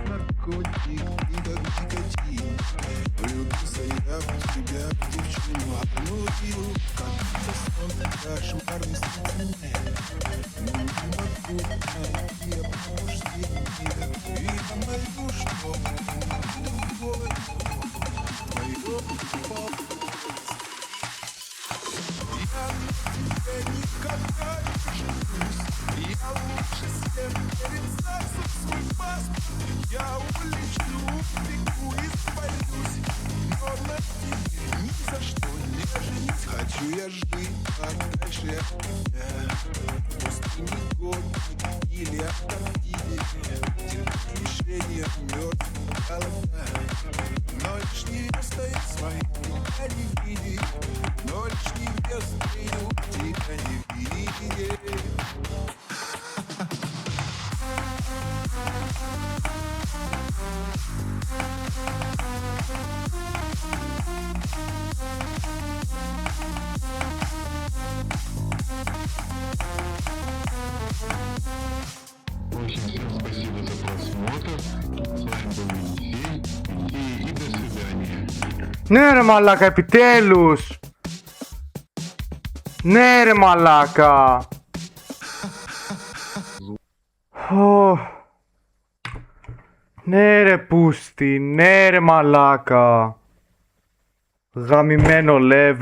Наркотик и как никотин. Влюбился я в тебя, в девчину одну. Как сон, кошмарный сон. Но не могу найти обхождение. И мою, что другой. Твое упал. Я на тебя никогда не женюсь. Я лучше съем перед ЗАГСом свой паспорт. Я улечу, убегу и спалюсь. Но на тебе ни за что не женюсь. Хочу я жить подальше от тебя. Пустыни, горы или Антарктиде. Терпеть лишения мертвых голода. Но лишь невеста я своей тебя не видит. Но лишь невеста тебя не видит. Очень всем спасибо за просмотр. С вами был Елисей. И до свидания. Ναι ρε μαλάκα, επιτέλους! Ναι ρε μαλάκα! Ω. Ναι ρε πούστη, ναι ρε μαλάκα! Γαμημένο level.